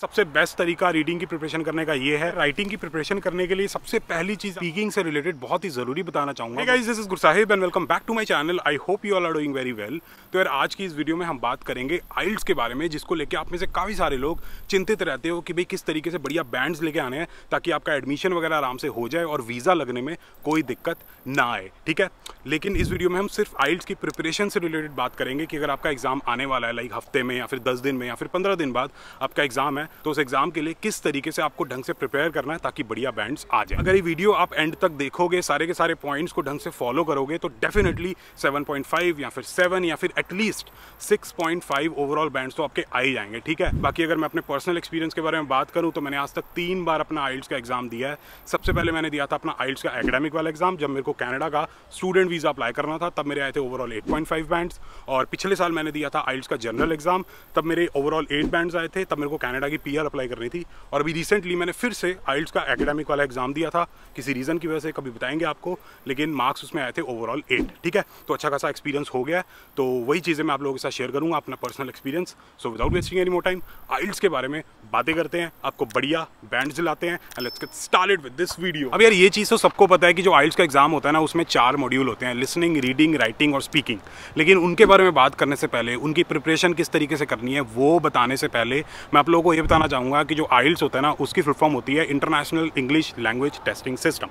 सबसे बेस्ट तरीका रीडिंग की प्रिपरेशन करने का ये है। राइटिंग की प्रिपरेशन करने के लिए सबसे पहली चीज स्पीकिंग से रिलेटेड बहुत ही जरूरी बताना चाहूंगा। Hey guys, this is Gursahib and welcome back to my channel. I hope you all are doing very well. तो यार आज की इस वीडियो में हम बात करेंगे आइल्स के बारे में, जिसको लेके आप में से काफी सारे लोग चिंतित रहते हो कि भाई किस तरीके से बढ़िया बैंड्स लेके आने हैं ताकि आपका एडमिशन वगैरह आराम से हो जाए और वीजा लगने में कोई दिक्कत ना आए। ठीक है, लेकिन इस वीडियो में हम सिर्फ आइल्स की प्रिपरेशन से रिलेटेड बात करेंगे कि अगर आपका एग्जाम आने वाला है लाइक हफ्ते में या फिर 10 दिन में या फिर 15 दिन बाद आपका एग्जाम है, तो उस एग्जाम के लिए किस तरीके से आपको ढंग से प्रिपेयर करना है ताकि बढ़िया बैंड्स आ जाए। अगर ये वीडियो आप एंड तक देखोगे, सारे के सारे पॉइंट्स को ढंग से फॉलो करोगे तो डेफिनेटली 7.5 या फिर 7 या फिर एटलीस्ट 6.5 ओवरऑल बैंड्स तो आपके आ ही जाएंगे। ठीक है, बाकी अगर मैं अपने पर्सनल एक्सपीरियंस के बारे में बात करूं तो मैंने आज तक 3 बार अपना आइल्स का एग्जाम दिया है। सबसे पहले मैंने दिया था अपना आइल्स का एकेडमिक वाला एग्जाम जब मेरे को कनाडा का स्टूडेंट वीजा अप्लाई करना था, तब मेरे आए थे ओवरऑल 8.5 बैंड्स। और पिछले साल मैंने दिया था आइल्स का जनरल एग्जाम, तब मेरे ओवरऑल 8 बैंड्स आए थे। तब मेरे को कनाडा की पीआर अप्लाई करनी थी। और अभी रिसेंटली मैंने फिर से आइल्स का एकेडमिक वाला एग्जाम दिया था, किसी रीजन की वजह से, कभी बताएंगे आपको, लेकिन मार्क्स उसमें आए थे ओवरऑल 8। ठीक है, तो अच्छा खासा एक्सपीरियंस हो गया। तो वही चीज़ें मैं आप लोगों के साथ शेयर करूंगा, अपना personal experience. So without wasting any more time आइल्स के बारे में बातें करते हैं, आपको बढ़िया बैंड्स दिलाते हैं। And let's get started with this video. अब यार ये चीज़ तो सबको पता है कि जो आइल्स का एग्जाम होता है ना, उसमें 4 मॉड्यूल होते हैं, लिसनिंग, रीडिंग, राइटिंग और स्पीकिंग। लेकिन उनके बारे में बात करने से पहले, उनकी प्रिपरेशन किस तरीके से करनी है वो बताने से पहले मैं आप लोगों को ये बताना चाहूँगा कि जो आइल्स होता है ना, उसकी फुल फॉर्म होती है international English language testing system.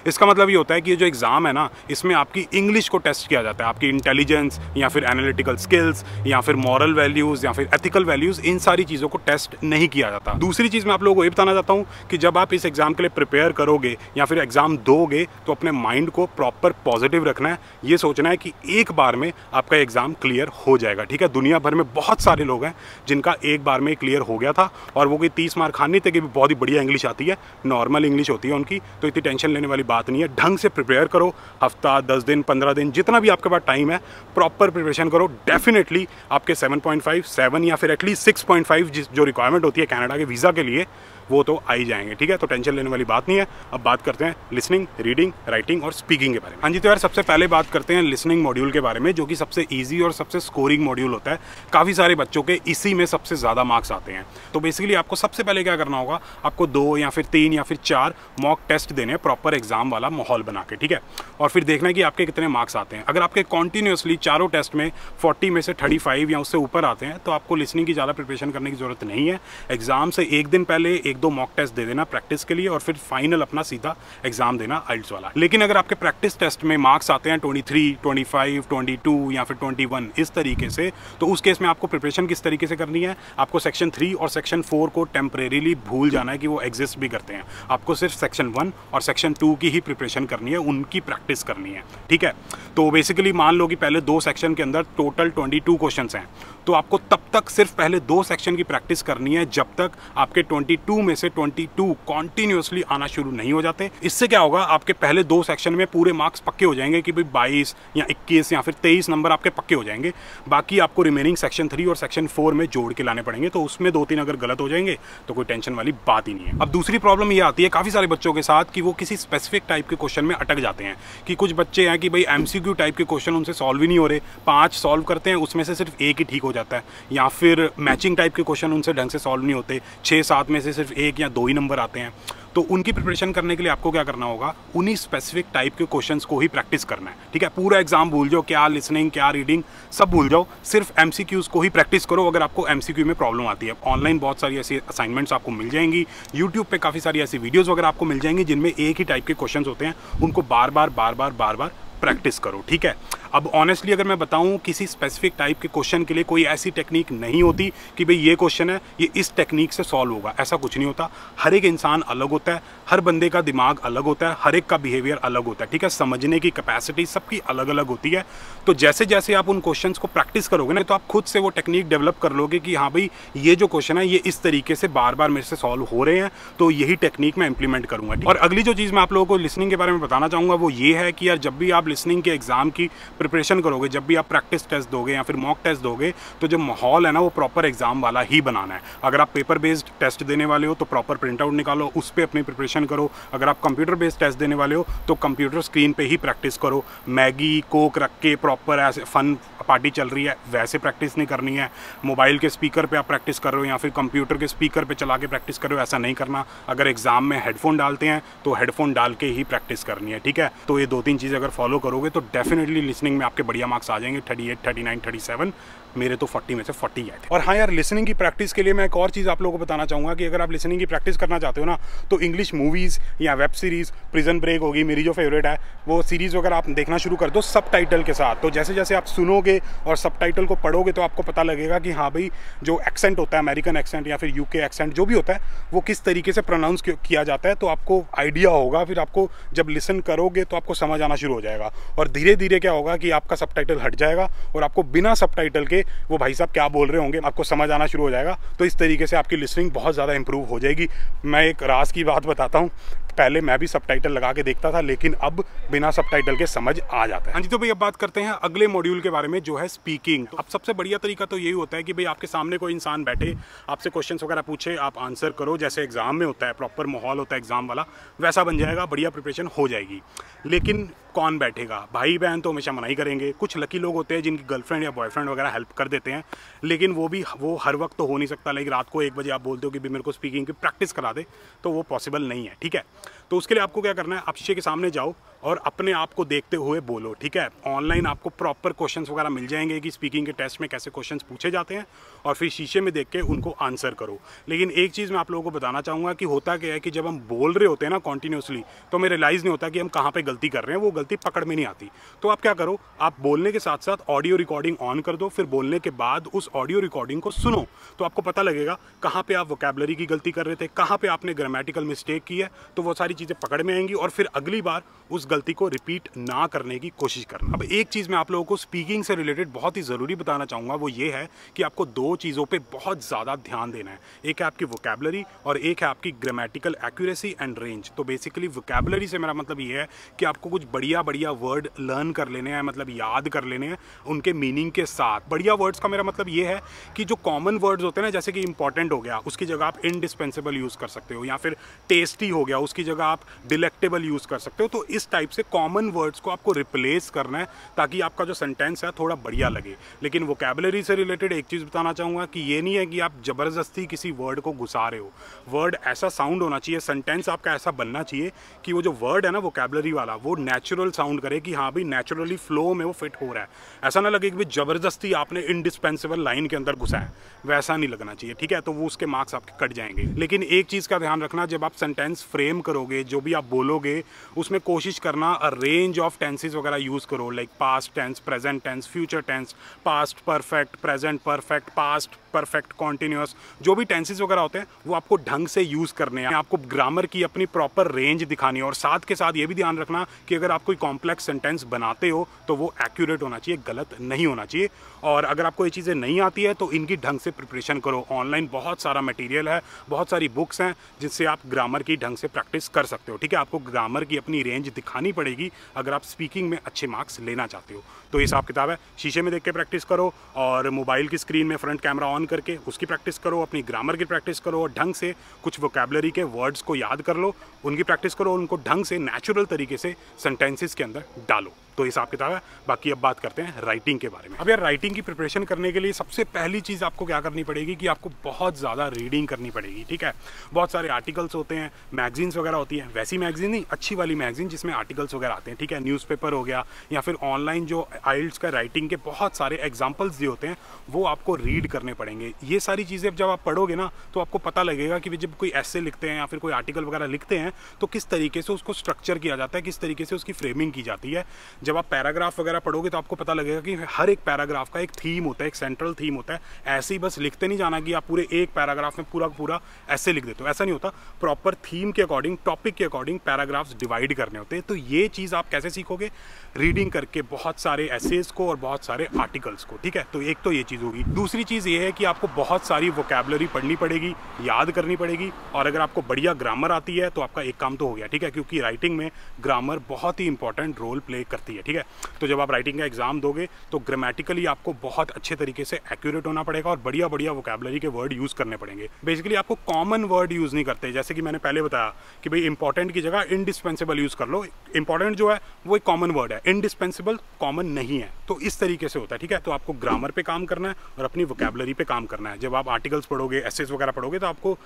इसका मतलब ये होता है कि ये जो एग्जाम है ना, इसमें आपकी इंग्लिश को टेस्ट किया जाता है, आपकी इंटेलिजेंस या फिर एनालिटिकल स्किल्स या फिर मॉरल वैल्यूज़ या फिर एथिकल वैल्यूज़, इन सारी चीज़ों को टेस्ट नहीं किया जाता। दूसरी चीज़ मैं आप लोगों को ये बताना चाहता हूँ कि जब आप इस एग्जाम के लिए प्रिपेयर करोगे या फिर एग्जाम दोगे तो अपने माइंड को प्रॉपर पॉजिटिव रखना है। ये सोचना है कि एक बार में आपका एग्जाम क्लियर हो जाएगा। ठीक है, दुनिया भर में बहुत सारे लोग हैं जिनका एक बार में क्लियर हो गया था और वो कोई 30 मार्क खाने थे कि बहुत ही बढ़िया इंग्लिश आती है, नॉर्मल इंग्लिश होती है उनकी, तो इतनी टेंशन लेने वाली बात नहीं है। ढंग से प्रिपेयर करो, हफ्ता, 10 दिन, 15 दिन, जितना भी आपके पास टाइम है, प्रॉपर प्रिपरेशन करो। डेफिनेटली आपके 7.5, 7 या फिर एटलीस्ट 6.5 जो रिक्वायरमेंट होती है कनाडा के वीज़ा के लिए, वो तो आ ही जाएंगे। ठीक है, तो टेंशन लेने वाली बात नहीं है। अब बात करते हैं लिसनिंग, रीडिंग, राइटिंग और स्पीकिंग के बारे में। हाँ जी, तो यार सबसे पहले बात करते हैं लिसनिंग मॉड्यूल के बारे में, जो कि सबसे इजी और सबसे स्कोरिंग मॉड्यूल होता है। काफ़ी सारे बच्चों के इसी में सबसे ज़्यादा मार्क्स आते हैं। तो बेसिकली आपको सबसे पहले क्या करना होगा, आपको 2 या फिर 3 या फिर 4 मॉक टेस्ट देने हैं, प्रॉपर एग्जाम वाला माहौल बना के। ठीक है, और फिर देखना है कि आपके कितने मार्क्स आते हैं। अगर आपके कॉन्टिन्यूसली चारों टेस्ट में 40 में से 35 या उससे ऊपर आते हैं तो आपको लिसनिंग की ज़्यादा प्रिपरेशन करने की जरूरत नहीं है। एग्जाम से एक दिन पहले 1-2 मॉक टेस्ट दे देना प्रैक्टिस के लिए और फिर फाइनल अपना सीधा एग्जाम देना आइल्स वाला। लेकिन अगर आपके प्रैक्टिस टेस्ट में मार्क्स आते हैं 23, 25, 22 या फिर 21 इस तरीके से, तो उस केस में आपको प्रिपरेशन किस तरीके से करनी है, आपको सेक्शन 3 और सेक्शन 4 को टेम्परेरीली भूल जाना है कि वो एग्जिस्ट भी करते हैं। आपको सिर्फ सेक्शन 1 और सेक्शन 2 की ही प्रिपरेशन करनी है, उनकी प्रैक्टिस करनी है। ठीक है, तो बेसिकली मान लो कि पहले 2 सेक्शन के अंदर टोटल 22 क्वेश्चंस हैं, तो आपको तब तक सिर्फ पहले 2 सेक्शन की प्रैक्टिस करनी है जब तक आपके 22 में से 22 कॉन्टिन्यूसली आना शुरू नहीं हो जाते। इससे क्या होगा, आपके पहले 2 सेक्शन में पूरे मार्क्स पक्के हो जाएंगे कि भाई 22 या 21 या फिर 23 नंबर आपके पक्के हो जाएंगे। बाकी आपको रिमेनिंग सेक्शन 3 और सेक्शन 4 में जोड़ के लाने पड़ेंगे, तो उसमें 2-3 अगर गलत हो जाएंगे तो कोई टेंशन वाली बात ही नहीं है। अब दूसरी प्रॉब्लम ये आती है काफ़ी सारे बच्चों के साथ कि वो किसी स्पेसिफिक टाइप के क्वेश्चन में अटक जाते हैं। कि कुछ बच्चे हैं कि भाई MCQ टाइप के क्वेश्चन उनसे सॉल्व ही नहीं हो रहे, 5 सॉल्व करते हैं उसमें से सिर्फ 1 ही ठीक हो जाता है, या फिर मैचिंग टाइप के क्वेश्चन उनसे ढंग से सॉल्व नहीं होते, 6-7 में से सिर्फ 1 या 2 ही नंबर आते हैं। तो उनकी प्रिपरेशन करने के लिए आपको क्या करना होगा, उन्हीं स्पेसिफिक टाइप के क्वेश्चंस को ही प्रैक्टिस करना है। ठीक है, पूरा एग्जाम भूल जाओ, क्या लिसनिंग क्या रीडिंग सब भूल जाओ, सिर्फ MCQs को ही प्रैक्टिस करो। अगर आपको MCQ में प्रॉब्लम आती है, ऑनलाइन बहुत सारी ऐसी असाइनमेंट्स आपको मिल जाएंगी, यूट्यूब पे काफ़ी सारी ऐसी वीडियोज़ वगैरह आपको मिल जाएंगी जिनमें एक ही टाइप के क्वेश्चन होते हैं, उनको बार बार प्रैक्टिस करो। ठीक है, अब ऑनेस्टली अगर मैं बताऊं, किसी स्पेसिफिक टाइप के क्वेश्चन के लिए कोई ऐसी टेक्निक नहीं होती कि भाई ये क्वेश्चन है ये इस टेक्निक से सॉल्व होगा, ऐसा कुछ नहीं होता। हर एक इंसान अलग होता है, हर बंदे का दिमाग अलग होता है, हर एक का बिहेवियर अलग होता है। ठीक है, समझने की कैपेसिटी सबकी अलग अलग होती है। तो जैसे जैसे आप उन क्वेश्चंस को प्रैक्टिस करोगे ना, तो आप खुद से वो टेक्निक डेवलप कर लोगे कि हाँ भाई ये जो क्वेश्चन है ये इस तरीके से बार बार मेरे से सॉल्व हो रहे हैं, तो यही टेक्निक मैं इंप्लीमेंट करूंगा। और अगली जो चीज़ मैं आप लोगों को लिसनिंग के बारे में बताना चाहूँगा वो ये है कि यार जब भी आप आप लिसनिंग के एग्ज़ाम की प्रिपरेशन करोगे, जब भी आप प्रैक्टिस टेस्ट दोगे या फिर मॉक टेस्ट दोगे, तो जो माहौल है ना वो प्रॉपर एग्ज़ाम वाला ही बनाना है। अगर आप पेपर बेस्ड टेस्ट देने वाले हो तो प्रॉपर प्रिंट आउट निकालो, उस पर अपनी प्रिपरेशन करो। अगर आप कंप्यूटर बेस्ड टेस्ट देने वाले हो तो कंप्यूटर स्क्रीन पे ही प्रैक्टिस करो। मैगी कोक रख के प्रॉपर ऐसे फन पार्टी चल रही है वैसे प्रैक्टिस नहीं करनी है। मोबाइल के स्पीकर पे आप प्रैक्टिस कर रहे हो या फिर कंप्यूटर के स्पीकर पे चला के प्रैक्टिस कर रहे हो, ऐसा नहीं करना। अगर एग्जाम में हेडफोन डालते हैं तो हेडफोन डाल के ही प्रैक्टिस करनी है, ठीक है। तो ये 2-3 चीज़ अगर फॉलो करोगे तो डेफिनेटली लिसनिंग में आपके बढ़िया मार्क्स आ जाएंगे। 38, 39, 37, मेरे तो 40 में से 40 आए थे। और हाँ यार, लिसनिंग की प्रैक्टिस के लिए मैं एक और चीज़ आप लोगों को बताना चाहूँगा कि अगर आप लिसनिंग की प्रैक्टिस करना चाहते हो ना, तो इंग्लिश मूवीज़ या वेब सीरीज़, प्रिजन ब्रेक होगी मेरी जो फेवरेट है, वो सीरीज़ वगैरह आप देखना शुरू कर दो सबटाइटल के साथ। तो जैसे जैसे आप सुनोगे और सबटाइटल को पढ़ोगे तो आपको पता लगेगा कि हाँ भाई, जो एक्सेंट होता है, अमेरिकन एक्सेंट या फिर यूके एक्सेंट जो भी होता है, वो किस तरीके से प्रोनाउंस किया जाता है। तो आपको आइडिया होगा, फिर आपको जब लिसन करोगे तो आपको समझ आना शुरू हो जाएगा। और धीरे धीरे क्या होगा कि आपका सबटाइटल हट जाएगा और आपको बिना सबटाइटल के वो भाई साहब क्या बोल रहे होंगे आपको समझ आना शुरू हो जाएगा। तो इस तरीके से आपकी लिसनिंग बहुत ज़्यादा इंप्रूव हो जाएगी। मैं एक राज की बात बताता हूँ, पहले मैं भी सबटाइटल लगा के देखता था, लेकिन अब बिना सबटाइटल के समझ आ जाता है। हाँ जी, तो भाई अब बात करते हैं अगले मॉड्यूल के बारे में, जो है स्पीकिंग। तो अब सबसे बढ़िया तरीका तो यही होता है कि भाई आपके सामने कोई इंसान बैठे, आपसे क्वेश्चंस वगैरह पूछे, आप आंसर करो। जैसे एग्जाम में होता है, प्रॉपर माहौल होता है एग्जाम वाला, वैसा बन जाएगा, बढ़िया प्रिपरेशन हो जाएगी। लेकिन कौन बैठेगा? भाई बहन तो हमेशा मना ही करेंगे। कुछ लकी लोग होते हैं जिनकी गर्लफ्रेंड या बॉयफ्रेंड वगैरह हेल्प कर देते हैं, लेकिन वो हर वक्त तो हो नहीं सकता। लेकिन रात को 1 बजे आप बोलते हो कि भी मेरे को स्पीकिंग की प्रैक्टिस करा दे, तो वो पॉसिबल नहीं है, ठीक है। तो उसके लिए आपको क्या करना है, आप शीशे के सामने जाओ और अपने आप को देखते हुए बोलो, ठीक है। ऑनलाइन आपको प्रॉपर क्वेश्चंस वगैरह मिल जाएंगे कि स्पीकिंग के टेस्ट में कैसे क्वेश्चंस पूछे जाते हैं, और फिर शीशे में देख के उनको आंसर करो। लेकिन एक चीज़ मैं आप लोगों को बताना चाहूँगा कि होता क्या है कि जब हम बोल रहे होते हैं ना कॉन्टीन्यूसली, तो हमें रियलाइज़ नहीं होता कि हम कहाँ पर गलती कर रहे हैं, वो गलती पकड़ में नहीं आती। तो आप क्या करो, आप बोलने के साथ साथ ऑडियो रिकॉर्डिंग ऑन कर दो, फिर बोलने के बाद उस ऑडियो रिकॉर्डिंग को सुनो, तो आपको पता लगेगा कहाँ पे आप वोकैबुलरी की गलती कर रहे थे, कहाँ पे आपने ग्रामेटिकल मिस्टेक की है। तो वो सारी चीज़ें पकड़ में आएंगी और फिर अगली बार उस गलती को रिपीट ना करने की कोशिश करना। अब एक चीज़ मैं आप लोगों को स्पीकिंग से रिलेटेड बहुत ही ज़रूरी बताना चाहूँगा, वो ये है कि आपको 2 चीज़ों पे बहुत ज़्यादा ध्यान देना है। एक है आपकी वोकैबुलरी और एक है आपकी ग्रामेटिकल एक्यूरेसी एंड रेंज। तो बेसिकली वोकैबुलरी से मेरा मतलब ये है कि आपको कुछ बढ़िया बढ़िया वर्ड लर्न कर लेने हैं, मतलब याद कर लेने हैं उनके मीनिंग के साथ। बढ़िया वर्ड्स का मेरा मतलब ये है कि जो कॉमन वर्ड्स होते हैं ना, जैसे कि इंपॉर्टेंट हो गया, उसकी जगह आप इंडिस्पेंसेबल यूज़ कर सकते हो, या फिर टेस्टी हो गया, उसकी जगह आप डिलेक्टेबल यूज़ कर सकते हो। तो इस टाइप से कॉमन वर्ड्स को आपको रिप्लेस करना है ताकि आपका जो सेंटेंस है थोड़ा बढ़िया लगे। लेकिन वोकैबुलरी से रिलेटेड एक चीज़ बताना चाहूँगा कि ये नहीं है कि आप ज़बरदस्ती किसी वर्ड को घुसा रहे हो। वर्ड ऐसा साउंड होना चाहिए, सेंटेंस आपका ऐसा बनना चाहिए कि वो जो वर्ड है ना वोकैबुलरी वाला, वो नेचुरल साउंड करे कि हाँ भाई नेचुरली फ्लो में वो फिट हो रहा है। ऐसा ना लगे कि भाई ज़बरदस्ती आपने इंडिस्पेंसेबल लाइन के अंदर घुसा है, वैसा नहीं लगना चाहिए, ठीक है। तो वो उसके मार्क्स आपके कट जाएंगे। लेकिन एक चीज़ का ध्यान रखना, जब आप सेंटेंस फ्रेम करोगे, जो भी आप बोलोगे, उसमें कोशिश करना रेंज ऑफ टेंसेस वगैरह यूज़ करो, like past tense, present tense, future tense, past perfect, present perfect, past perfect, continuous, जो भी टेंसेस वगैरह होते हैं वो आपको ढंग से यूज़ करने हैं। आपको ग्रामर की अपनी प्रॉपर रेंज दिखानी है, और साथ के साथ ये भी ध्यान रखना कि अगर आप कोई कॉम्प्लेक्स सेंटेंस बनाते हो तो वो एक्यूरेट होना चाहिए, गलत नहीं होना चाहिए। और अगर आपको ये चीज़ें नहीं आती है तो इनकी ढंग से प्रिपरेशन करो। ऑनलाइन बहुत सारा मटेरियल है, बहुत सारी बुक्स हैं जिससे आप ग्रामर की ढंग से प्रैक्टिस कर सकते हो, ठीक है। आपको ग्रामर की अपनी रेंज दिखानी पड़ेगी अगर आप स्पीकिंग में अच्छे मार्क्स लेना चाहते हो। तो ये हिसाब किताब है, शीशे में देख के प्रैक्टिस करो और मोबाइल की स्क्रीन में फ्रंट कैमरा ऑन करके उसकी प्रैक्टिस करो, अपनी ग्रामर की प्रैक्टिस करो, और ढंग से कुछ वोकैबुलरी के वर्ड्स को याद कर लो, उनकी प्रैक्टिस करो, उनको ढंग से नेचुरल तरीके से सेंटेंसेस के अंदर डालो। तो हिसाब किताब है। बाकी अब बात करते हैं राइटिंग के बारे में। अब यार, राइटिंग की प्रिपरेशन करने के लिए सबसे पहली चीज़ आपको क्या करनी पड़ेगी कि आपको बहुत ज़्यादा रीडिंग करनी पड़ेगी, ठीक है। बहुत सारे आर्टिकल्स होते हैं, मैगजीन्स वगैरह होती हैं, वैसी मैगजीन नहीं, अच्छी वाली मैगजीन जिसमें आर्टिकल्स वगैरह आते हैं, ठीक है। न्यूज़पेपर हो गया, या फिर ऑनलाइन जो आइल्स का राइटिंग के बहुत सारे एग्जाम्पल्स दिए होते हैं, वो आपको रीड करने पड़ेंगे। ये सारी चीज़ें जब आप पढ़ोगे ना तो आपको पता लगेगा कि जब कोई ऐसे लिखते हैं या फिर कोई आर्टिकल वगैरह लिखते हैं तो किस तरीके से उसको स्ट्रक्चर किया जाता है, किस तरीके से उसकी फ्रेमिंग की जाती है। जब आप पैराग्राफ वगैरह पढ़ोगे तो आपको पता लगेगा कि हर एक पैराग्राफ का एक थीम होता है, एक सेंट्रल थीम होता है। ऐसे ही बस लिखते नहीं जाना कि आप पूरे एक पैराग्राफ में पूरा ऐसे लिख देते हो, ऐसा नहीं होता। प्रॉपर थीम के अकॉर्डिंग, टॉपिक के अकॉर्डिंग पैराग्राफ्स डिवाइड करने होते हैं। तो ये चीज़ आप कैसे सीखोगे? रीडिंग करके, बहुत सारे एसेज को और बहुत सारे आर्टिकल्स को, ठीक है। तो एक तो ये चीज़ होगी। दूसरी चीज़ ये है कि आपको बहुत सारी वोकैबुलरी पढ़नी पड़ेगी, याद करनी पड़ेगी, और अगर आपको बढ़िया ग्रामर आती है तो आपका एक काम तो हो गया, ठीक है, क्योंकि राइटिंग में ग्रामर बहुत ही इंपॉर्टेंट रोल प्ले करती है। है, ठीक है। तो जब आप राइटिंग का एग्जाम दोगे तो ग्रामेटिकली आपको बहुत अच्छे तरीके से एक्यूरेट होना पड़ेगा और बढ़िया बढ़िया वोकैबुलरी के वर्ड यूज़ करने पड़ेंगे। बेसिकली आपको कॉमन वर्ड यूज़ नहीं करते, जैसे कि मैंने पहले बताया कि भाई इंपॉर्टेंट की जगह इंडिस्पेंसिबल यूज़ कर लो। इंपॉर्टेंट जो है वो एक कॉमन वर्ड है, इंडिस्पेंसिबल कॉमन नहीं है। तो इस तरीके से होता है, ठीक है। तो आपको ग्रामर पे काम करना है और अपनी वोकैबुलरी पे काम करना है। जब आप आर्टिकल्स पढ़ोगे, एसेस वगैरह पढ़ोगे, तो आपको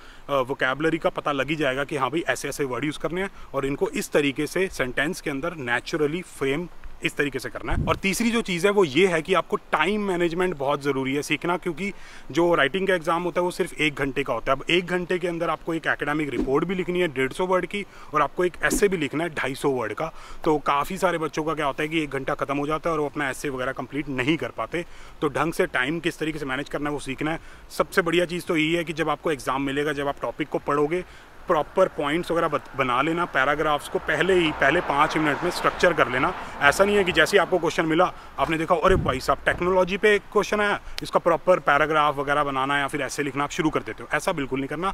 वोकैबुलरी का पता लग ही जाएगा कि हाँ भाई ऐसे ऐसे वर्ड यूज़ करने हैं और इनको इस तरीके से सेंटेंस के अंदर नेचुरली फ्रेम इस तरीके से करना है। और तीसरी जो चीज़ है वो ये है कि आपको टाइम मैनेजमेंट बहुत ज़रूरी है सीखना, क्योंकि जो राइटिंग का एग्जाम होता है वो सिर्फ 1 घंटे का होता है। अब 1 घंटे के अंदर आपको एक एकेडमिक रिपोर्ट भी लिखनी है 150 वर्ड की, और आपको एक एसे भी लिखना है 250 वर्ड का। तो काफ़ी सारे बच्चों का क्या होता है कि 1 घंटा खत्म हो जाता है और वो अपना एसे वगैरह कंप्लीट नहीं कर पाते। तो ढंग से टाइम किस तरीके से मैनेज करना है वो सीखना है। सबसे बढ़िया चीज़ तो यही है कि जब आपको एग्जाम मिलेगा, जब आप टॉपिक को पढ़ोगे, प्रॉपर पॉइंट्स वगैरह बना लेना, पैराग्राफ्स को पहले 5 मिनट में स्ट्रक्चर कर लेना। ऐसा नहीं है कि जैसे ही आपको क्वेश्चन मिला आपने देखा अरे भाई साहब टेक्नोलॉजी पे क्वेश्चन आया, इसका प्रॉपर पैराग्राफ वगैरह बनाना या फिर ऐसे लिखना आप शुरू कर देते हो। ऐसा बिल्कुल नहीं करना।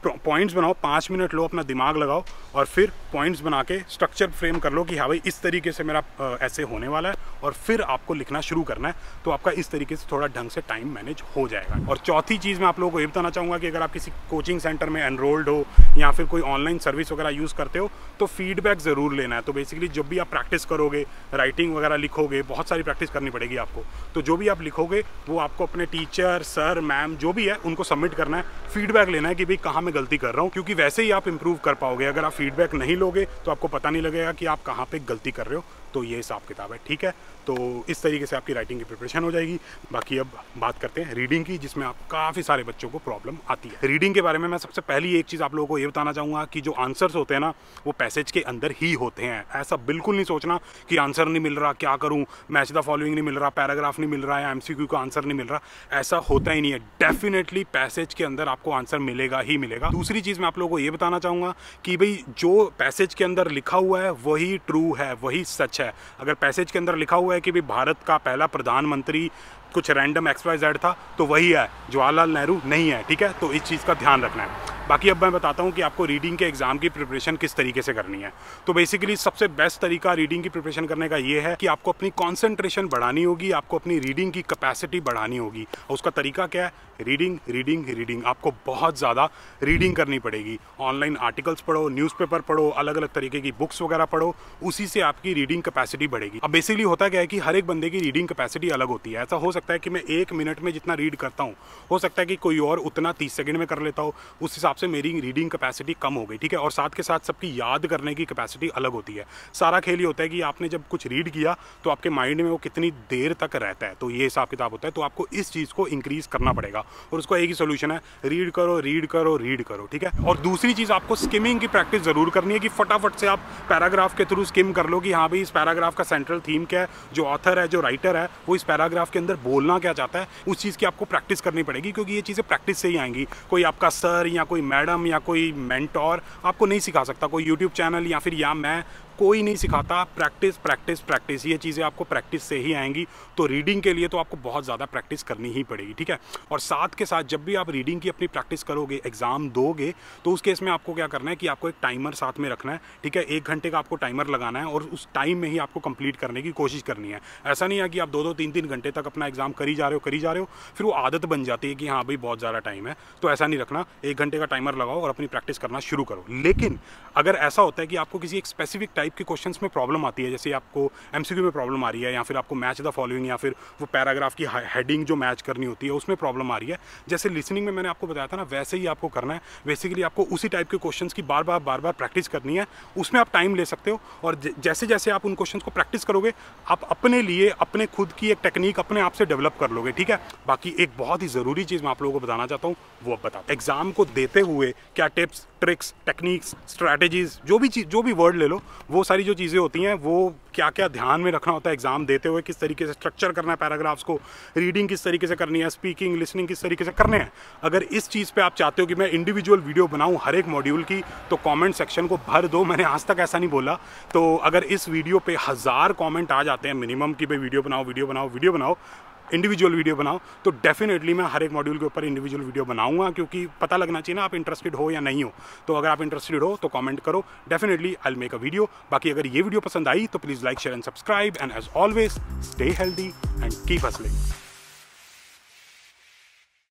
पॉइंट्स बनाओ, 5 मिनट लो, अपना दिमाग लगाओ और फिर पॉइंट्स बना के स्ट्रक्चर फ्रेम कर लो कि हाँ भाई इस तरीके से मेरा ऐसे होने वाला है, और फिर आपको लिखना शुरू करना है। तो आपका इस तरीके से थोड़ा ढंग से टाइम मैनेज हो जाएगा। और चौथी चीज़ मैं आप लोगों को ये बताना चाहूँगा कि अगर आप किसी कोचिंग सेंटर में एनरोल्ड हो या फिर कोई ऑनलाइन सर्विस वगैरह यूज़ करते हो तो फीडबैक ज़रूर लेना है। तो बेसिकली जब भी आप प्रैक्टिस करोगे, राइटिंग वगैरह लिखोगे, बहुत सारी प्रैक्टिस करनी पड़ेगी आपको। तो जो भी आप लिखोगे वो आपको अपने टीचर, सर, मैम जो भी है उनको सबमिट करना है, फीडबैक लेना है कि भाई कहाँ मैं गलती कर रहा हूँ, क्योंकि वैसे ही आप इंप्रूव कर पाओगे। अगर आप फीडबैक नहीं लोगे तो आपको पता नहीं लगेगा कि आप कहाँ पे गलती कर रहे हो। तो ये हिसाब किताब है, ठीक है। तो इस तरीके से आपकी राइटिंग की प्रिपरेशन हो जाएगी। बाकी अब बात करते हैं रीडिंग की, जिसमें आप काफ़ी सारे बच्चों को प्रॉब्लम आती है। रीडिंग के बारे में मैं सबसे पहली एक चीज़ आप लोगों को ये बताना चाहूँगा कि जो आंसर्स होते हैं ना वो पैसेज के अंदर ही होते हैं। ऐसा बिल्कुल नहीं सोचना कि आंसर नहीं मिल रहा, क्या करूँ, मैच द फॉलोइंग नहीं मिल रहा, पैराग्राफ नहीं मिल रहा है, MCQ का आंसर नहीं मिल रहा। ऐसा होता ही नहीं है। डेफिनेटली पैसेज के अंदर आपको आंसर मिलेगा ही मिलेगा। दूसरी चीज़ मैं आप लोगों को ये बताना चाहूँगा कि भाई जो पैसेज के अंदर लिखा हुआ है वही ट्रू है, वही सच है। अगर पैसेज के अंदर लिखा हुआ है कि भाई भारत का पहला प्रधानमंत्री कुछ रैंडम XYZ था तो वही है, जवाहरलाल नेहरू नहीं है, ठीक है। तो इस चीज़ का ध्यान रखना है। बाकी अब मैं बताता हूँ कि आपको रीडिंग के एग्जाम की प्रिपरेशन किस तरीके से करनी है। तो बेसिकली सबसे बेस्ट तरीका रीडिंग की प्रिपरेशन करने का ये है कि आपको अपनी कंसंट्रेशन बढ़ानी होगी, आपको अपनी रीडिंग की कैपेसिटी बढ़ानी होगी। और उसका तरीका क्या है? Reading reading reading. आपको बहुत ज़्यादा रीडिंग करनी पड़ेगी। ऑनलाइन आर्टिकल्स पढ़ो, न्यूज़पेपर पढ़ो, अलग अलग तरीके की बुक्स वगैरह पढ़ो, उसी से आपकी रीडिंग कैपेसिटी बढ़ेगी। अब बेसिकली होता क्या है कि हर एक बंदे की रीडिंग कैपेसिटी अलग होती है। ऐसा हो सकता है कि मैं 1 मिनट में जितना रीड करता हूँ, हो सकता है कि कोई और उतना 30 सेकंड में कर लेता हो। उस हिसाब से मेरी रीडिंग कैपेसिटी कम हो गई, ठीक है। और साथ के साथ सबकी याद करने की कैपेसिटी अलग होती है। सारा खेल ही होता है कि आपने जब कुछ रीड किया तो आपके माइंड में वो कितनी देर तक रहता है। तो ये हिसाब किताब होता है। तो आपको इस चीज़ को इंक्रीज करना पड़ेगा और उसका एक ही सोल्यूशन है, रीड करो रीड करो रीड करो, ठीक है। और दूसरी चीज़ आपको स्किमिंग की प्रैक्टिस ज़रूर करनी है कि फटाफट से आप पैराग्राफ के थ्रू स्किम कर लो कि हाँ भाई इस पैराग्राफ का सेंट्रल थीम क्या है, जो ऑथर है, जो राइटर है, वो इस पैराग्राफ के अंदर बोलना क्या चाहता है, उस चीज़ की आपको प्रैक्टिस करनी पड़ेगी। क्योंकि ये चीज़ें प्रैक्टिस से ही आएंगी। कोई आपका सर या कोई मैडम या कोई मेंटोर आपको नहीं सिखा सकता, कोई यूट्यूब चैनल या फिर या मैं, कोई नहीं सिखाता। प्रैक्टिस प्रैक्टिस प्रैक्टिस, ये चीज़ें आपको प्रैक्टिस से ही आएंगी। तो रीडिंग के लिए तो आपको बहुत ज़्यादा प्रैक्टिस करनी ही पड़ेगी, ठीक है। और साथ के साथ जब भी आप रीडिंग की अपनी प्रैक्टिस करोगे, एग्जाम दोगे, तो उस केस में आपको क्या करना है कि आपको एक टाइमर साथ में रखना है, ठीक है। 1 घंटे का आपको टाइमर लगाना है और उस टाइम में ही आपको कंप्लीट करने की कोशिश करनी है। ऐसा नहीं है कि आप 2-2, 3-3 घंटे तक अपना एग्जाम करी जा रहे हो, फिर वो आदत बन जाती है कि हाँ भाई बहुत ज़्यादा टाइम है। तो ऐसा नहीं रखना। 1 घंटे का टाइमर लगाओ और अपनी प्रैक्टिस करना शुरू करो। लेकिन अगर ऐसा होता है कि आपको किसी एक स्पेसिफिक टाइप के क्वेश्चन में प्रॉब्लम आती है, जैसे आपको MCQ में प्रॉब्लम आ रही है, या फिर आपको मैच द फॉलोइंग या फिर वो पैराग्राफ की हेडिंग जो मैच करनी होती है उसमें प्रॉब्लम आ रही है, जैसे लिसनिंग में मैंने आपको बताया था ना, वैसे ही आपको करना है। बेसिकली आपको उसी टाइप के क्वेश्चंस की बार बार प्रैक्टिस करनी है। उसमें आप टाइम ले सकते हो और जैसे जैसे आप उन क्वेश्चंस को प्रैक्टिस करोगे आप अपने लिए अपने खुद की एक टेक्निक अपने आप से डेवलप कर लोगे, ठीक है। बाकी एक बहुत ही ज़रूरी चीज़ मैं आप लोगों को बताना चाहता हूँ, वो अब बताता हूं। एग्जाम को देते हुए क्या टिप्स, ट्रिक्स, टेक्निक्स, स्ट्रैटेजीज, जो भी वर्ड ले लो, वो सारी जो चीज़ें होती हैं वो क्या क्या ध्यान में रखना होता है एग्जाम देते हुए, किस तरीके से स्ट्रक्चर करना है पैराग्राफ्स को, रीडिंग किस तरीके से करनी है, स्पीकिंग लिसनिंग किस तरीके से करने हैं। अगर इस चीज़ पे आप चाहते हो कि मैं इंडिविजुअल वीडियो बनाऊं हर एक मॉड्यूल की, तो कमेंट सेक्शन को भर दो। मैंने आज तक ऐसा नहीं बोला। तो अगर इस वीडियो पे 1000 कमेंट आ जाते हैं मिनिमम कि भाई वीडियो बनाओ वीडियो बनाओ वीडियो बनाओ, इंडिविजुअल वीडियो बनाओ, तो डेफिनेटली मैं हर एक मॉड्यूल के ऊपर इंडिविजुअल वीडियो बनाऊंगा, क्योंकि पता लगना चाहिए ना आप इंटरेस्टेड हो या नहीं हो। तो अगर आप इंटरेस्टेड हो तो कमेंट करो, definitely I will make a video. बाकी अगर ये वीडियो पसंद आई तो please like, share and subscribe, and as always stay healthy and keep hustling.